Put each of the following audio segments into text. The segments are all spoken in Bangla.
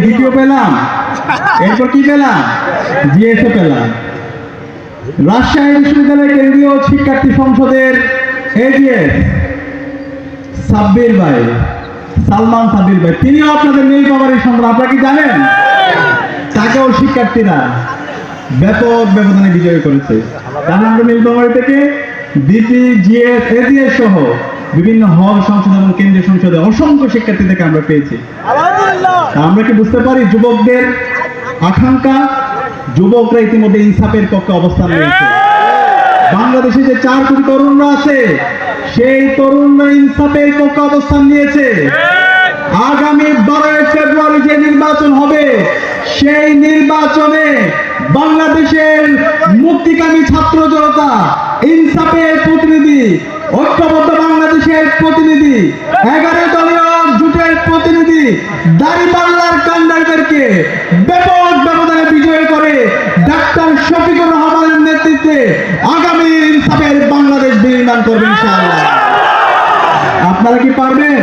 দ্বিতীয় পেলাম, এরপর কি পেলাম? জিএসও পেলাম। রাজশাহী বিশ্ববিদ্যালয় কেন্দ্রীয় শিক্ষার্থী সংসদের এজিএস সাব্বির ভাই, সালমান সাব্বির ভাই, তিনিও আপনাদের নীলফামারীর সন্তান। আপনারা কি জানেন? তাকেও শিক্ষার্থীরা ব্যাপক ব্যবধানে বিজয় করেছে। তার আমরা নীলফামারী থেকে ডিপি, জিএস, এজিএস সহ বিভিন্ন হল সংসদ এবং কেন্দ্রীয় সংসদে অসংখ্য শিক্ষার্থী থেকে আমরা পেয়েছি। আমরা কি বুঝতে পারি যুবকদের আকাঙ্ক্ষা? যুবকরা ইতিমধ্যে ইনসাফের পক্ষে অবস্থান নিয়েছে। বাংলাদেশে যে 4 কোটি তরুণরা আছে, সেই তরুণরা ইনসাফের পক্ষে অবস্থান নিয়েছে। আগামী 12 ফেব্রুয়ারি যে নির্বাচন হবে, সেই নির্বাচনে বাংলাদেশের মুক্তিকামী ছাত্র জনতা, ইনসাফের প্রতিনিধি, ঐক্যবদ্ধ বাংলাদেশের প্রতিনিধি, 11 দলীয় জোটের প্রতিনিধি দাঁড়িপাল্লার কান্ডারদেরকে ব্যাপক ব্যবধানে বিজয় করে ডাক্তার শফিকুর রহমানের নেতৃত্বে আগামী ইনসাফের বাংলাদেশ বিনির্মাণ করবে ইনশাআল্লাহ। আপনারা কি পারবেন?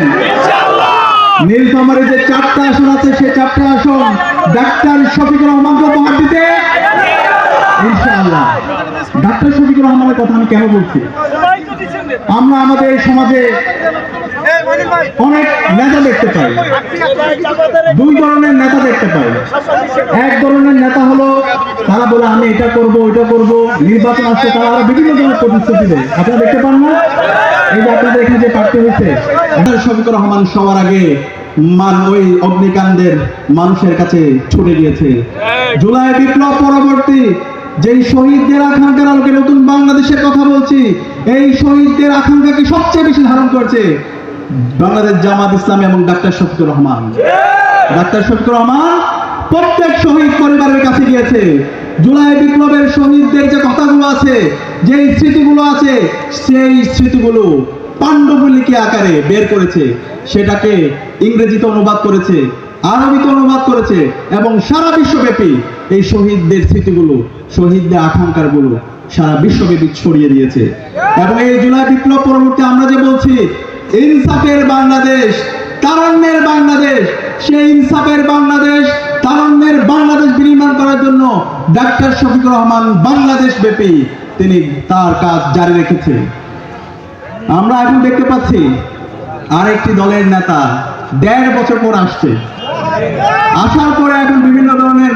নীলফামারী যে 4টা আসন আছে, সেই 4টা আসন ডাক্তার শফিকুর রহমানকে উপহার দিতে ইনশাআল্লাহ। ডাক্তার শফিকুর রহমানের কথা আমি কেন বলছি? আমরা আমাদের সমাজে অনেক নেতা দেখতে পাই, 2 ধরনের নেতা দেখতে পাই। এক ধরনের নেতা হলো তারা বলে আমি এটা করব, ওইটা করব, নির্বাচন আসছে তারা আরো বিভিন্ন ধরনের প্রতিশ্রুতি দেয়। আপনারা দেখতে পান না? এই যে আপনাদের এখানে যে প্রার্থী হয়েছে শফিকুর রহমান সবার আগে ওই অগ্নিকাণ্ডের মানুষের কাছে ছুটে গিয়েছে। জুলাই বিপ্লব পরবর্তী যেই শহীদদের আকাঙ্ক্ষার আলোকে নতুন বাংলাদেশের কথা বলছি, এই শহীদদের আকাঙ্ক্ষাকে সবচেয়ে বেশি ধারণ করছে বাংলাদেশ জামাত ইসলামী এবং ডাক্তার শফিকুর রহমান। ডাক্তার শফিকুর রহমান প্রত্যেক শহীদ পরিবারের কাছে গিয়েছে। জুলাই বিপ্লবের শহীদদের যে কথাগুলো আছে, যে স্মৃতিগুলো আছে, সেই স্মৃতিগুলো পাণ্ডুলিপি আকারে বের করেছে, সেটাকে ইংরেজিতে অনুবাদ করেছে, আরবিতে অনুবাদ করেছে এবং সারা বিশ্বব্যাপী এই শহীদদের স্মৃতিগুলো, শহীদদের আকাঙ্ক্ষাগুলো সারা বিশ্বব্যাপী ছড়িয়ে দিয়েছে। এবং এই জুলাই বিপ্লব পরবর্তী আমরা যে বলছি ইনসাফের বাংলাদেশ, তারুণ্যের বাংলাদেশ, সেই ইনসাফের বাংলাদেশ, তারুণ্যের বাংলাদেশ বিনির্মাণ করার জন্য ডাক্তার শফিকুর রহমান বাংলাদেশ ব্যাপী তিনি তার কাজ জারি রেখেছে। আমরা এখন দেখতে পাচ্ছি আরেকটি দলের নেতা 1.5 বছর পর আসছে, আসার পরে এখন বিভিন্ন ধরনের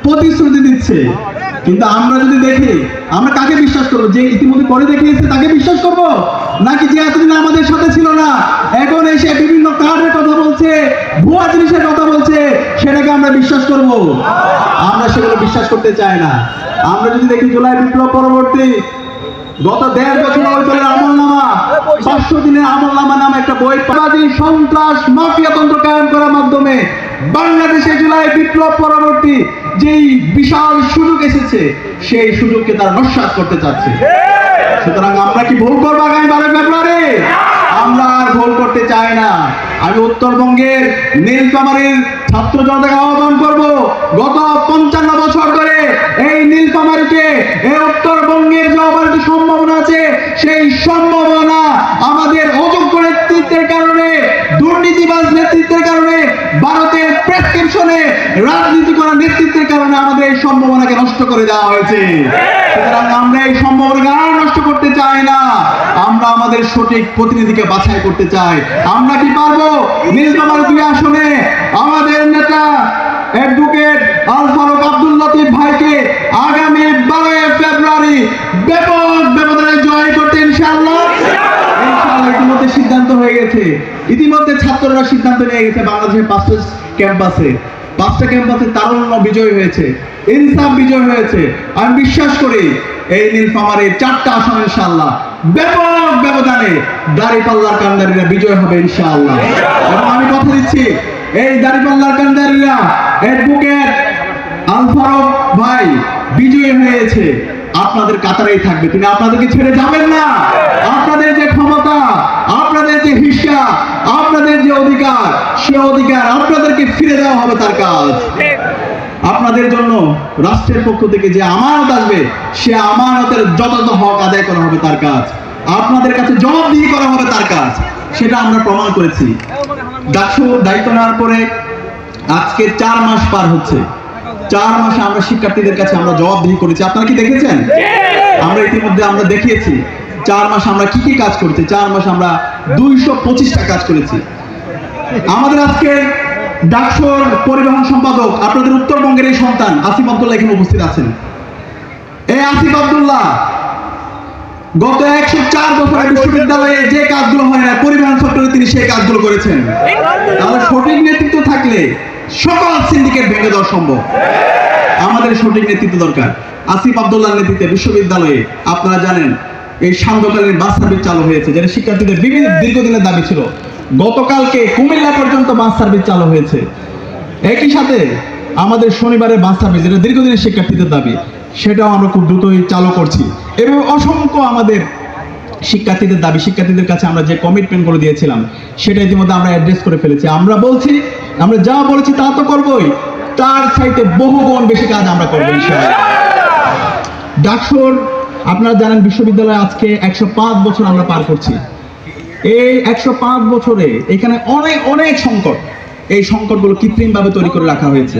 প্রতিশ্রুতি দিচ্ছে। কিন্তু আমরা যদি দেখি, আমরা কাকে বিশ্বাস করবো? যে ইতিমধ্যে করে দেখিয়েছে তাকে বিশ্বাস করবো, নাকি যে এতদিন আমাদের সাথে ছিল না, এখন এসে বিভিন্ন কার্ডের কথা বলছে, ভুয়া জিনিসের কথা বলছে, সেটাকে আমরা বিশ্বাস করব? আমরা সেগুলো বিশ্বাস করতে চাই না। আমরা যদি দেখি জুলাই বিপ্লব পরবর্তী গত 1.5 বছর ওই দলের আমলনামা, 500 দিনের আমলনামা নামে একটা বই, সন্ত্রাস মাফিয়াতন্ত্র কায়েম করার মাধ্যমে বাংলাদেশে জুলাই বিপ্লব পরবর্তী যেই বিশাল সুযোগ এসেছে, সেই সুযোগকে তারা নস্যাৎ করতে চাচ্ছে। সুতরাং আমরা কি ভুল করবো আগামী 12 ফেব্রুয়ারি? আমরা আর ভুল করতে চাই না। আমি উত্তরবঙ্গের নীলফামারীর ছাত্র জনতাকে আহ্বান করব, গত 55 বছর ধরে এই নীলফামারীকে, এই উত্তরবঙ্গের যে অবারিত সম্ভাবনা আছে, সেই সম্ভাবনা আমাদের অযোগ্য নেতৃত্বের কারণে, দুর্নীতিবাজ নেতৃত্বের কারণে, ভারতের প্রেসক্রিপশনে রাজনীতি করা নেতৃত্বের কারণে আমাদের এই সম্ভাবনাকে নষ্ট করে দেওয়া হয়েছে। সুতরাং আমরা এই সম্ভাবনাকে আর নষ্ট করতে চাই না। আমরা আমাদের সঠিক প্রতিনিধিকে বাছাই করতে চাই। আমরা কি পারবো? নীলফামারী 2 আসনে আমাদের নেতা অ্যাডভোকেট আল ফারুক আব্দুল লতিফ ভাইকে আগামী 12 ফেব্রুয়ারি ব্যাপক ব্যবধানে জয় করতে ইনশাআল্লাহ। ইনশাআল্লাহ ইতিমধ্যে সিদ্ধান্ত হয়ে গেছে, ইতিমধ্যে ছাত্ররা সিদ্ধান্ত নিয়ে গেছে। বাংলাদেশের 5টা ক্যাম্পাসে তারুণ্য বিজয় হয়েছে, ইনসাফ বিজয় হয়েছে। আমি বিশ্বাস করি এই নীলফামারীর 4টা আসন ইনশাআল্লাহ ব্যাপক ব্যবধানে দাঁড়িপাল্লার কান্ডারীরা বিজয় হবে ইনশাআল্লাহ। এবং আমি কথা দিচ্ছি, এই দাঁড়িপাল্লার কান্ডারীরা অ্যাডভোকেট আল ফারুক ভাই বিজয়ী হয়েছে, আপনাদের কাতারেই থাকবে, তিনি আপনাদেরকে ছেড়ে যাবেন না। আপনাদের যে ক্ষমতা, আপনাদের যে হিস্সা, আপনাদের যে অধিকার, সে অধিকার আপনাদেরকে ফিরে দেওয়া হবে তার কাজ। আপনাদের জন্য রাষ্ট্রের পক্ষ থেকে যে আমানত আসবে, সে আমানতের যথাযথ হক আদায় করা হবে তার কাজ। আপনাদের কাছে জবাবদিহি করা হবে তার কাজ, সেটা আমরা প্রমাণ করেছি। দায়িত্ব নেওয়ার পরে আজকে 4 মাস পার হচ্ছে। 4 মাসে আমরা শিক্ষার্থীদের কাছে আমরা জবাবদিহি করেছি। আপনারা কি দেখেছেন? আমরা ইতিমধ্যে আমরা দেখিয়েছি 4 মাস আমরা কি কি কাজ করেছি। 4 মাস আমরা 225টা কাজ করেছি। আমাদের আজকে ডাকসুর পরিবহন সম্পাদক আপনাদের উত্তরবঙ্গের এই সন্তান আসিফ আব্দুল্লাহ এখানে উপস্থিত আছেন। এই আসিফ আব্দুল্লাহ গত 104 বছরে বিশ্ববিদ্যালয়ে যে কাজগুলো হয় না পরিবহন সেক্টরে তিনি সেই কাজগুলো করেছেন। তাহলে সঠিক নেতৃত্ব থাকলে সকল সিন্ডিকেট ভেঙে দেওয়া সম্ভব। আমাদের সঠিক নেতৃত্ব দরকার। আসিফ আব্দুল্লাহর নেতৃত্বে বিশ্ববিদ্যালয়ে আপনারা জানেন এই সান্ধ্যকালীন বাস সার্ভিস চালু হয়েছে, যেটা শিক্ষার্থীদের বিভিন্ন দীর্ঘদিনের দাবি ছিল। গতকালকে কুমিল্লা পর্যন্ত বাস সার্ভিস চালু হয়েছে। একই সাথে আমাদের শনিবারের বাস সার্ভিস, যেটা দীর্ঘদিনের শিক্ষার্থীদের দাবি, সেটাও আমরা খুব দ্রুতই চালু করছি। এবং অসংখ্য আমাদের শিক্ষার্থীদের দাবি, শিক্ষার্থীদের কাছে আমরা যে কমিটমেন্ট করে দিয়েছিলাম সেটা ইতিমধ্যে আমরা অ্যাড্রেস করে ফেলেছি। আমরা বলছি, আমরা যা বলেছি তা তো করবোই, তার চাইতে বহুগুণ বেশি কাজ আমরা করবো ইনশাআল্লাহ। ডাকসুর আপনারা জানেন বিশ্ববিদ্যালয়ে আজকে 105 বছর আমরা পার করছি। এই 105 বছরে এখানে অনেক অনেক সংকট, এই সংকটগুলো কৃত্রিমভাবে তৈরি করে রাখা হয়েছে।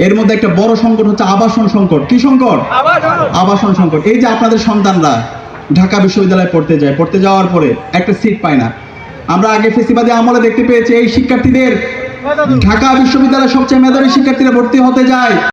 এর মধ্যে একটা বড় সংকট হচ্ছে আবাসন সংকট। কি সংকট? আবাসন সংকট। এই যে আপনাদের সন্তানরা ঢাকা বিশ্ববিদ্যালয়ে পড়তে যাওয়ার পরে একটা সিট পায় না। আমরা আগে ফেসিবাদী আমলে দেখতে পেয়েছি এই শিক্ষার্থীদের ঢাকা বিশ্ববিদ্যালয়ের সবচেয়ে মেধাবী শিক্ষার্থীরা ভর্তি হতে যায়